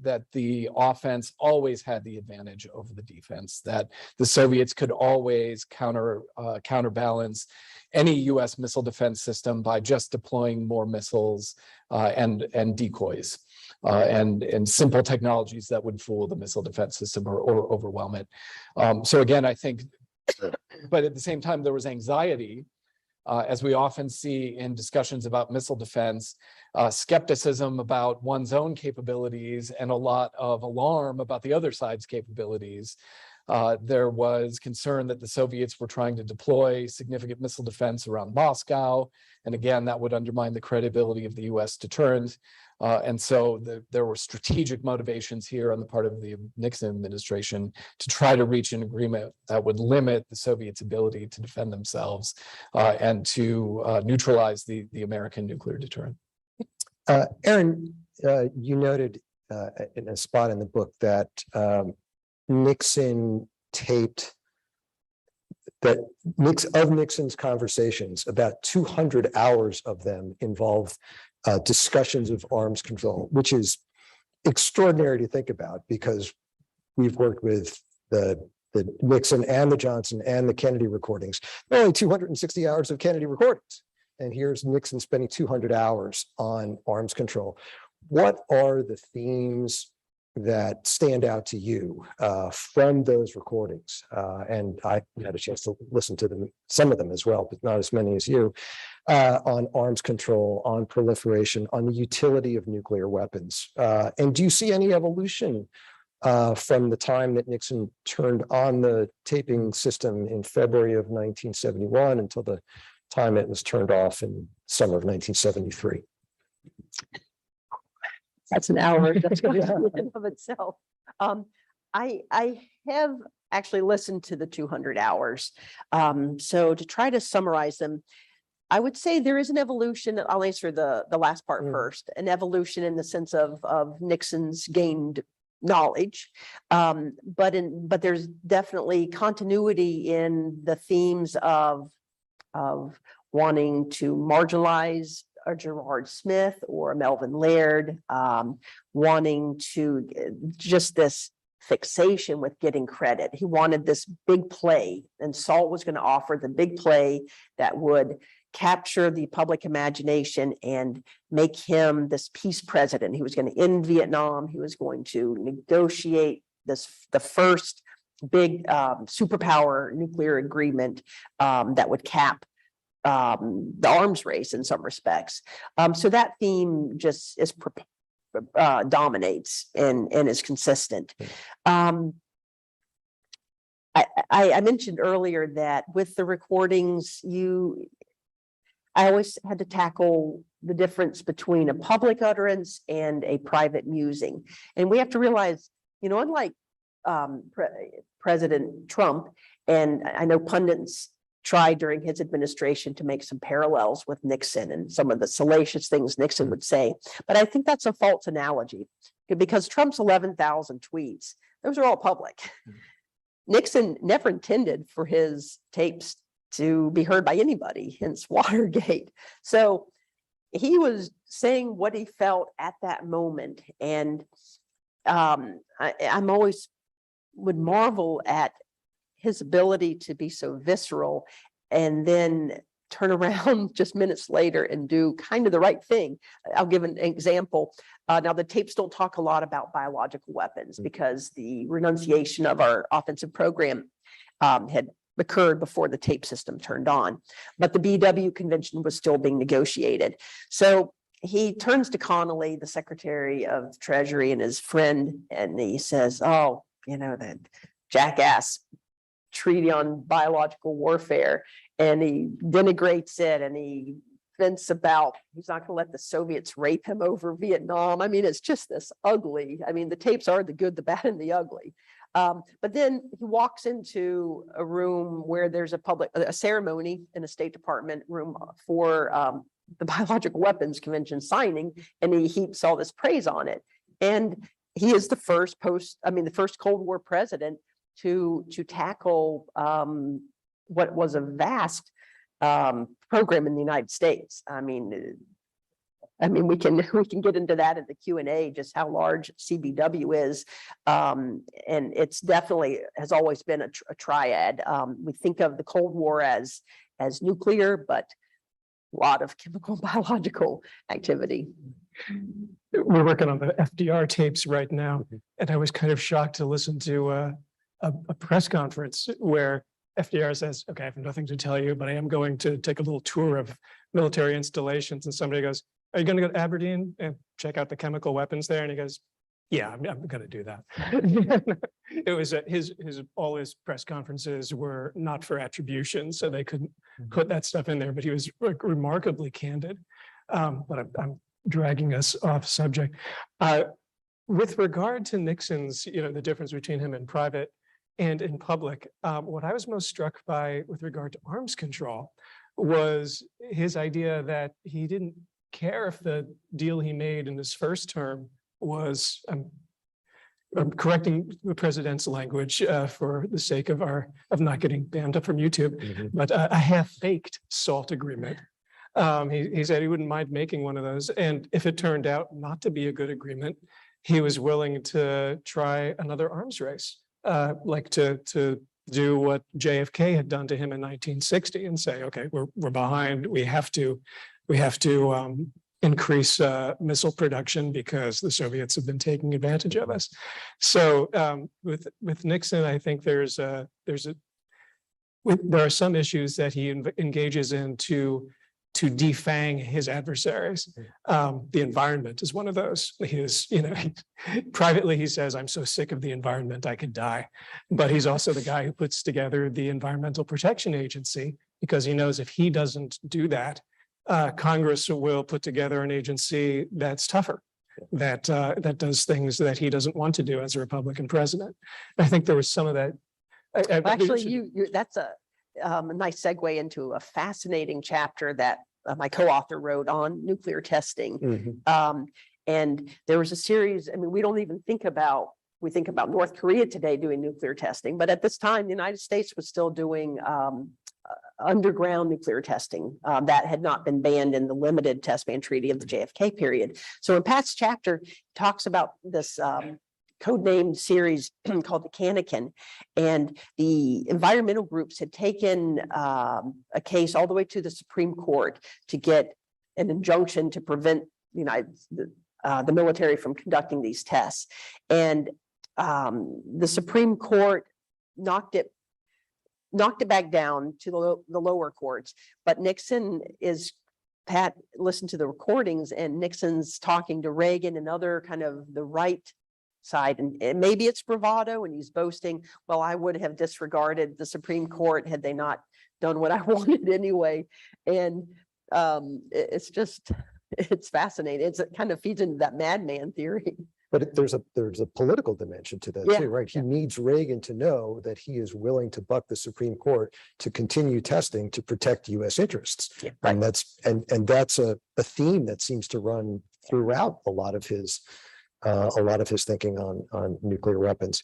that the offense always had the advantage over the defense, that the Soviets could always counterbalance any US missile defense system by just deploying more missiles and decoys. And simple technologies that would fool the missile defense system or overwhelm it. So again, I think, but at the same time, there was anxiety, as we often see in discussions about missile defense, skepticism about one's own capabilities and a lot of alarm about the other side's capabilities. There was concern that the Soviets were trying to deploy significant missile defense around Moscow. And again, that would undermine the credibility of the US deterrent. And so there were strategic motivations here on the part of the Nixon administration to try to reach an agreement that would limit the Soviets' ability to defend themselves and to neutralize the American nuclear deterrent. Aaron, you noted in a spot in the book that Nixon taped that of Nixon's conversations, about 200 hours of them involve discussions of arms control, which is extraordinary to think about because we've worked with the Nixon and the Johnson and the Kennedy recordings. There are only 260 hours of Kennedy recordings. And here's Nixon spending 200 hours on arms control. What are the themes that stand out to you from those recordings? And I had a chance to listen to them, some of them as well, but not as many as you, on arms control, on proliferation, on the utility of nuclear weapons. And do you see any evolution from the time that Nixon turned on the taping system in February of 1971 until the time it was turned off in summer of 1973? That's an hour discussion in and of itself. I have actually listened to the 200 hours. So to try to summarize them, I would say there is an evolution. I'll answer the last part first. An evolution in the sense of Nixon's gained knowledge, but there's definitely continuity in the themes of wanting to marginalize a Gerard Smith or a Melvin Laird, wanting to just this fixation with getting credit. He wanted this big play, and SALT was going to offer the big play that would capture the public imagination and make him this peace president. He was going to end Vietnam. He was going to negotiate the first big superpower nuclear agreement that would cap the arms race in some respects. So that theme just is dominates and is consistent. I mentioned earlier that with the recordings, I always had to tackle the difference between a public utterance and a private musing. And we have to realize, unlike President Trump, and I know pundits tried during his administration to make some parallels with Nixon and some of the salacious things Nixon would say. But I think that's a false analogy because Trump's 11,000 tweets, those are all public. Nixon never intended for his tapes to be heard by anybody, hence Watergate. So he was saying what he felt at that moment. And I'm always would marvel at his ability to be so visceral and then turn around just minutes later and do kind of the right thing. I'll give an example. Now, the tapes don't talk a lot about biological weapons because the renunciation of our offensive program had occurred before the tape system turned on, but the BW convention was still being negotiated. So he turns to Connolly, the Secretary of Treasury, and his friend, and he says, "Oh, that jackass treaty on biological warfare," and he denigrates it, and he vents about he's not going to let the Soviets rape him over Vietnam. I mean, it's just this ugly. I mean, the tapes are the good, the bad, and the ugly. But then he walks into a room where there's a ceremony in a State Department room for the Biological Weapons Convention signing, and he heaps all this praise on it. And he is the first Cold War president to tackle what was a vast program in the United States. I mean, we can get into that in the Q&A, just how large CBW is, and it's definitely has always been a triad. We think of the Cold War as nuclear, but a lot of chemical and biological activity. We're working on the FDR tapes right now, and I was kind of shocked to listen to a press conference where FDR says, "Okay, I have nothing to tell you, but I am going to take a little tour of military installations." And somebody goes, "Are you going to go to Aberdeen and check out the chemical weapons there?" And he goes, "Yeah, I'm going to do that." It was all his press conferences were not for attribution, so they couldn't put that stuff in there. But he was remarkably candid. But I'm dragging us off subject. With regard to Nixon's, the difference between him in private and in public, what I was most struck by with regard to arms control was his idea that he didn't care if the deal he made in his first term was correcting the president's language for the sake of not getting banned from YouTube, but a half-baked SALT agreement. He said he wouldn't mind making one of those. And if it turned out not to be a good agreement, he was willing to try another arms race, like to do what JFK had done to him in 1960 and say, okay, we're behind. We have to increase missile production because the Soviets have been taking advantage of us. So with Nixon, I think there are some issues that he engages in to defang his adversaries. The environment is one of those. Privately he says, I'm so sick of the environment, I could die. But he's also the guy who puts together the Environmental Protection Agency, because he knows if he doesn't do that, Congress will put together an agency that's tougher, that does things that he doesn't want to do as a Republican president. I think there was some of that. Actually, that's a nice segue into a fascinating chapter that my co-author wrote on nuclear testing. And there was a series, I mean, we think about North Korea today doing nuclear testing, but at this time, the United States was still doing underground nuclear testing that had not been banned in the limited test ban treaty of the JFK period. So in Pat's chapter, he talks about this codenamed series called the Canakin, and the environmental groups had taken a case all the way to the Supreme Court to get an injunction to prevent the military from conducting these tests. And the Supreme Court knocked it back down to the lower courts. But Pat listened to the recordings, and Nixon's talking to Reagan and other kind of the right side, and maybe it's bravado, and he's boasting, well, I would have disregarded the Supreme Court had they not done what I wanted anyway. And it's fascinating. It kind of feeds into that madman theory. But there's a political dimension to that too, right? He needs Reagan to know that he is willing to buck the Supreme Court to continue testing to protect U.S. interests, and that's a theme that seems to run throughout a lot of his thinking on nuclear weapons.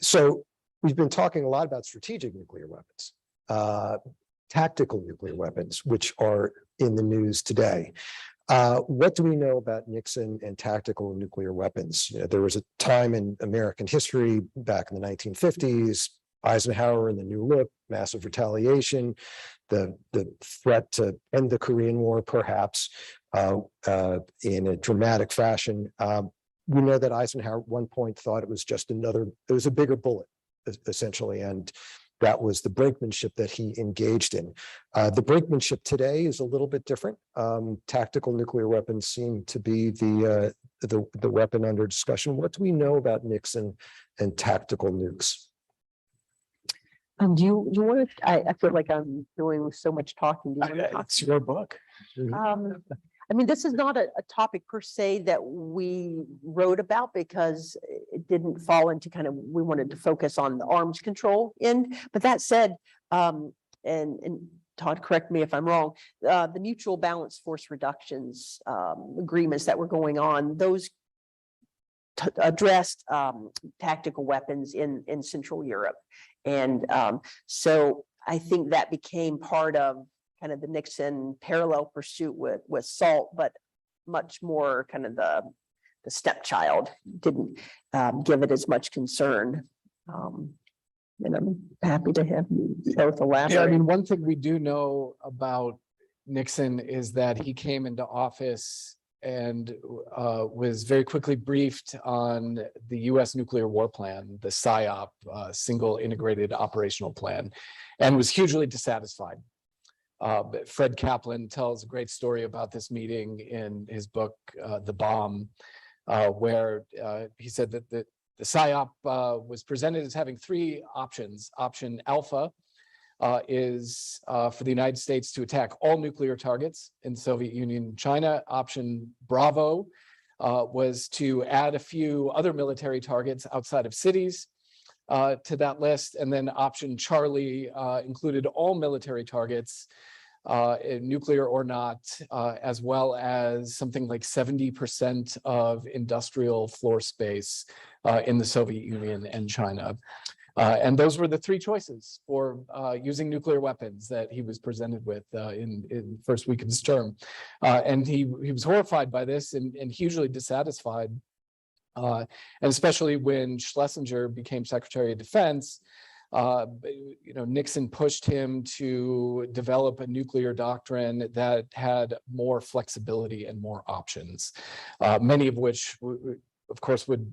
So we've been talking a lot about strategic nuclear weapons, tactical nuclear weapons, which are in the news today. What do we know about Nixon and tactical nuclear weapons? There was a time in American history back in the 1950s, Eisenhower and the New Look, massive retaliation, the threat to end the Korean War, perhaps, in a dramatic fashion. We know that Eisenhower at one point thought it was a bigger bullet, essentially, and that was the brinksmanship that he engaged in. The brinksmanship today is a little bit different. Tactical nuclear weapons seem to be the weapon under discussion. What do we know about Nixon and tactical nukes? Do you want to? I feel like I'm doing so much talking. Do you want to talk? It's your book. I mean, this is not a topic per se that we wrote about because it didn't fall into we wanted to focus on the arms control end. But that said, and Todd, correct me if I'm wrong, the mutual balance force reductions agreements that were going on, those addressed tactical weapons in Central Europe. And so I think that became part of kind of the Nixon parallel pursuit with SALT, but much more kind of the stepchild didn't give it as much concern. And I'm happy to have you both elaborate. Yeah, I mean, one thing we do know about Nixon is that he came into office and was very quickly briefed on the U.S. nuclear war plan, the SIOP, Single Integrated Operational Plan, and was hugely dissatisfied. Fred Kaplan tells a great story about this meeting in his book, The Bomb, where he said that the SIOP was presented as having three options. Option Alpha is for the United States to attack all nuclear targets in the Soviet Union and China. Option Bravo was to add a few other military targets outside of cities to that list. And then option Charlie included all military targets nuclear or not, as well as something like 70% of industrial floor space in the Soviet Union and China. And those were the three choices for using nuclear weapons that he was presented with in the first week of his term. And he was horrified by this and hugely dissatisfied. And especially when Schlesinger became Secretary of Defense, Nixon pushed him to develop a nuclear doctrine that had more flexibility and more options, many of which, of course, would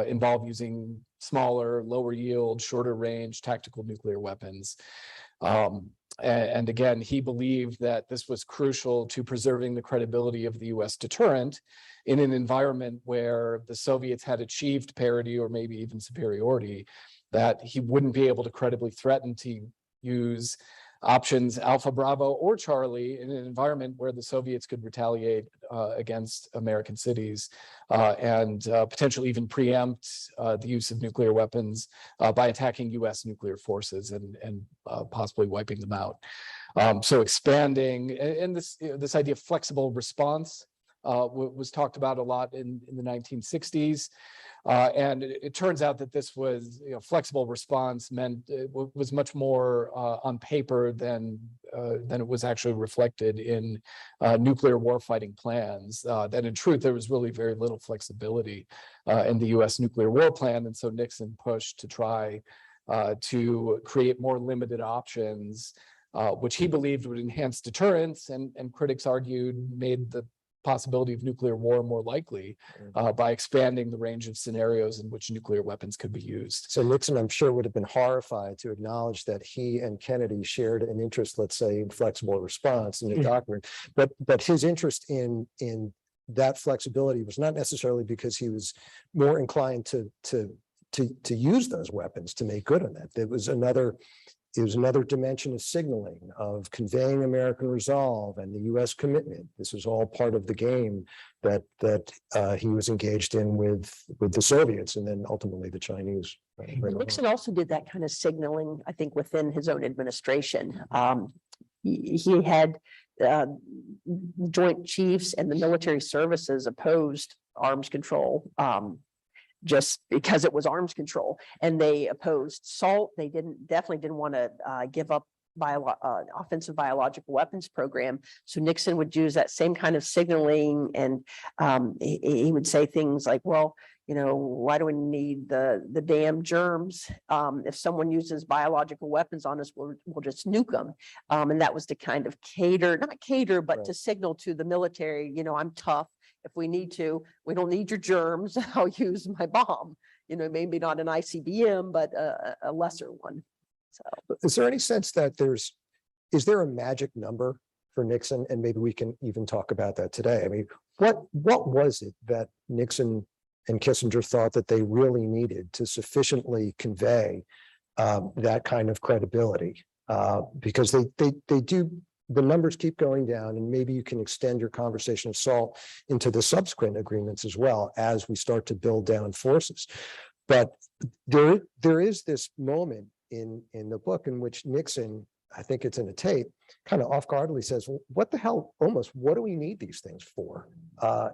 involve using smaller, lower yield, shorter range tactical nuclear weapons. And again, he believed that this was crucial to preserving the credibility of the US deterrent in an environment where the Soviets had achieved parity or maybe even superiority, that he wouldn't be able to credibly threaten to use options Alpha, Bravo, or Charlie in an environment where the Soviets could retaliate against American cities and potentially even preempt the use of nuclear weapons by attacking US nuclear forces and possibly wiping them out. So expanding, and this idea of flexible response was talked about a lot in the 1960s. And it turns out that this was, flexible response meant it was much more on paper than it was actually reflected in nuclear warfighting plans. That in truth, there was really very little flexibility in the US nuclear war plan. And so Nixon pushed to try to create more limited options, which he believed would enhance deterrence, and critics argued made the possibility of nuclear war more likely by expanding the range of scenarios in which nuclear weapons could be used. So Nixon, I'm sure, would have been horrified to acknowledge that he and Kennedy shared an interest, let's say, in flexible response in the doctrine, but his interest in that flexibility was not necessarily because he was more inclined to use those weapons to make good on that. It was another dimension of signaling, of conveying American resolve and the U.S. commitment. This was all part of the game that he was engaged in with the Soviets and then ultimately the Chinese. Nixon also did that kind of signaling, I think, within his own administration. He had Joint Chiefs and the military services opposed arms control. Just because it was arms control, and they opposed SALT. They definitely didn't want to give up offensive biological weapons program. So Nixon would use that same kind of signaling, and he would say things like, well, why do we need the damn germs? If someone uses biological weapons on us, we'll just nuke them. And that was to kind of not cater, but to signal to the military, I'm tough. If we need to, we don't need your germs. I'll use my bomb. Maybe not an ICBM, but a lesser one. So, is there any sense that is there a magic number for Nixon? And maybe we can even talk about that today. I mean, what was it that Nixon and Kissinger thought that they really needed to sufficiently convey that kind of credibility? Because they do. The numbers keep going down, and maybe you can extend your conversation of SALT into the subsequent agreements as well as we start to build down forces. But there is this moment in the book in which Nixon, I think it's in a tape, kind of off-guardedly says, well, what the hell, what do we need these things for? That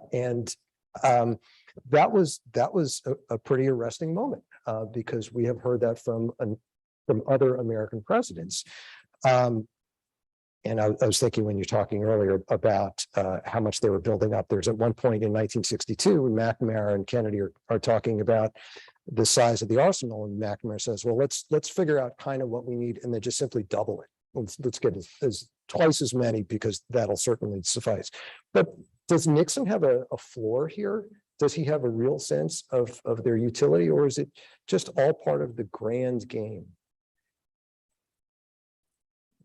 was a pretty arresting moment because we have heard that from other American presidents. And I was thinking when you're talking earlier about how much they were building up. There's at one point in 1962 when McNamara and Kennedy are talking about the size of the arsenal, and McNamara says, well, let's figure out kind of what we need and then just simply double it. Let's get as twice as many, because that'll certainly suffice. But does Nixon have a floor here? Does he have a real sense of their utility, or is it just all part of the grand game?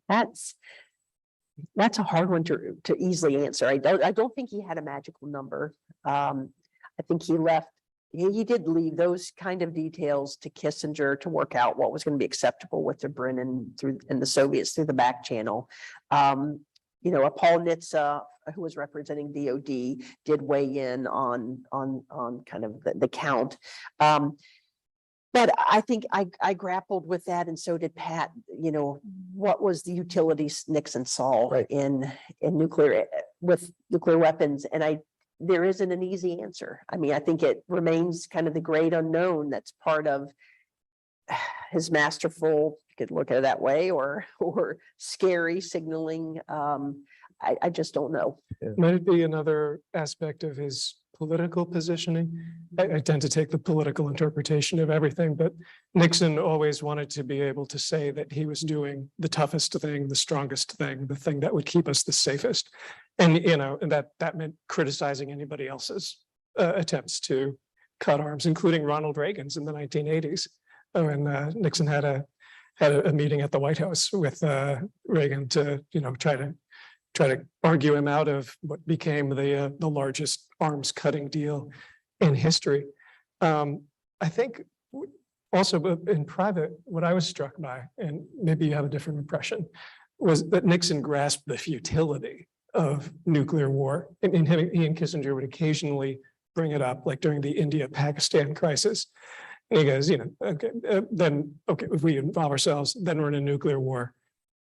That's a hard one to easily answer. I don't think he had a magical number. I think he did leave those kind of details to Kissinger to work out what was going to be acceptable with the Brennan and the Soviets through the back channel. Paul Nitze, who was representing DOD, did weigh in on kind of the count. But I think I grappled with that, and so did Pat. You know, what was the utilities Nixon saw Right. in nuclear with nuclear weapons? And there isn't an easy answer. I mean, I think it remains kind of the great unknown that's part of his masterful, you could look at it that way, or scary signaling. I just don't know. Might it be another aspect of his political positioning? I tend to take the political interpretation of everything, but Nixon always wanted to be able to say that he was doing the toughest thing, the strongest thing, the thing that would keep us the safest. And, you know, and that meant criticizing anybody else's attempts to cut arms, including Ronald Reagan's in the 1980s. When Nixon had a meeting at the White House with Reagan to, you know, try to argue him out of what became the largest arms cutting deal in history. I think also in private, what I was struck by, and maybe you have a different impression, was that Nixon grasped the futility of nuclear war. And he and Kissinger would occasionally bring it up, like during the India-Pakistan crisis. And he goes, you know, okay, if we involve ourselves, then we're in a nuclear war.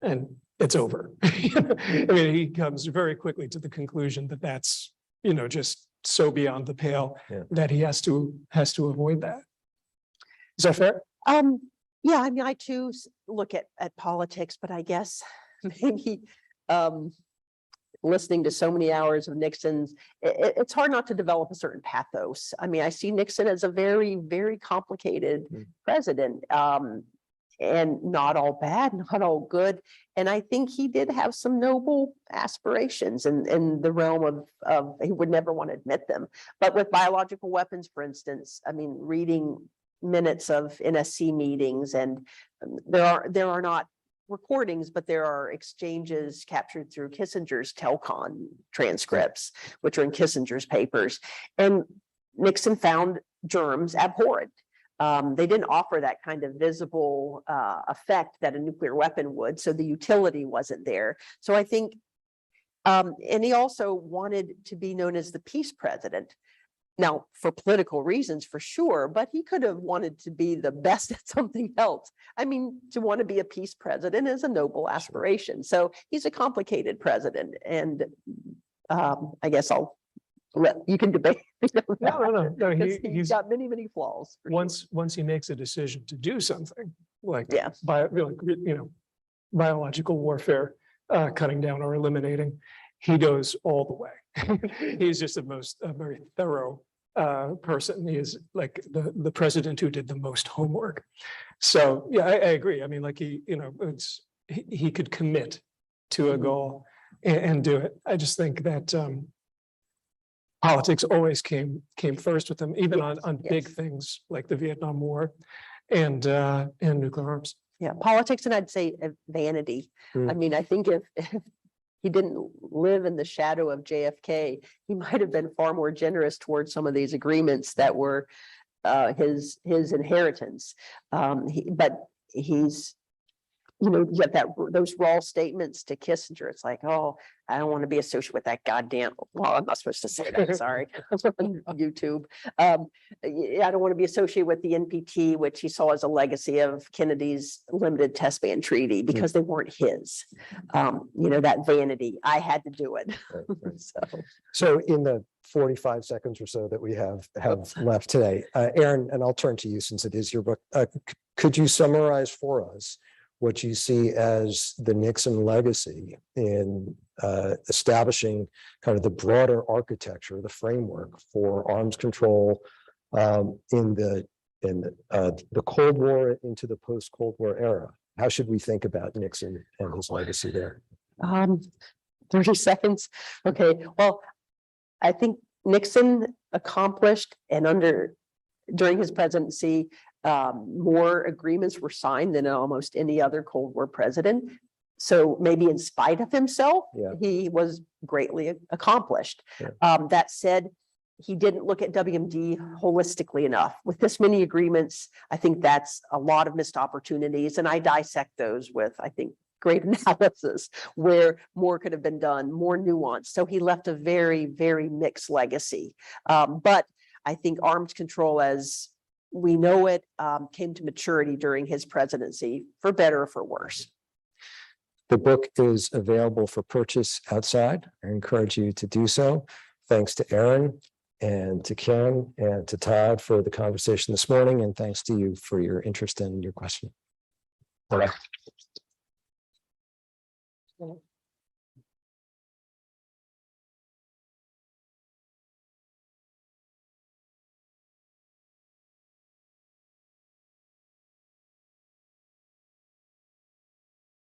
And it's over. I mean, he comes very quickly to the conclusion that that's, you know, just so beyond the pale that he has to avoid that. Is that fair? Yeah, I mean, I too look at politics, but I guess maybe listening to so many hours of Nixon's, it's hard not to develop a certain pathos. I mean, I see Nixon as a very, very complicated president. And not all bad, not all good. And I think he did have some noble aspirations in the realm of he would never want to admit them. But with biological weapons, for instance, I mean, reading minutes of NSC meetings, and there are not recordings, but there are exchanges captured through Kissinger's Telcon transcripts, which are in Kissinger's papers. And Nixon found germs abhorrent. They didn't offer that kind of visible effect that a nuclear weapon would, so the utility wasn't there. So I think, and he also wanted to be known as the peace president. Now, for political reasons, for sure, but he could have wanted to be the best at something else. I mean, to want to be a peace president is a noble aspiration. So he's a complicated president, and I guess you can debate. No. He's got many flaws. Once he makes a decision to do something, like Yeah. Biological warfare, cutting down or eliminating, he goes all the way. He's just a very thorough person. He is like the president who did the most homework. So yeah, I agree. I mean, like he could commit to a goal and do it. I just think that politics always came first with him, even on big things like the Vietnam War and nuclear arms. Yeah, politics, and I'd say vanity. I mean, I think if he didn't live in the shadow of JFK, he might have been far more generous towards some of these agreements that were his inheritance. But he's, you have those raw statements to Kissinger. It's like, oh, I don't want to be associated with that goddamn. Well, I'm not supposed to say that. Sorry, on YouTube. I don't want to be associated with the NPT, which he saw as a legacy of Kennedy's limited test ban treaty, because they weren't his. That vanity. I had to do it. Right. So in the 45 seconds or so that we have left today, Aaron, and I'll turn to you since it is your book. Could you summarize for us what you see as the Nixon legacy in establishing kind of the broader architecture, the framework for arms control in the Cold War into the post-Cold War era? How should we think about Nixon and his legacy there? 30 seconds. Okay. Well, I think Nixon accomplished, and during his presidency, more agreements were signed than almost any other Cold War president. So maybe in spite of himself, he was greatly accomplished. That said, he didn't look at WMD holistically enough. With this many agreements, I think that's a lot of missed opportunities. And I dissect those with, I think, great analysis where more could have been done, more nuance. So he left a very, very mixed legacy. But I think arms control as we know it came to maturity during his presidency, for better or for worse. The book is available for purchase outside. I encourage you to do so. Thanks to Aaron and to Karen and to Todd for the conversation this morning, and thanks to you for your interest and your question. Bye-bye.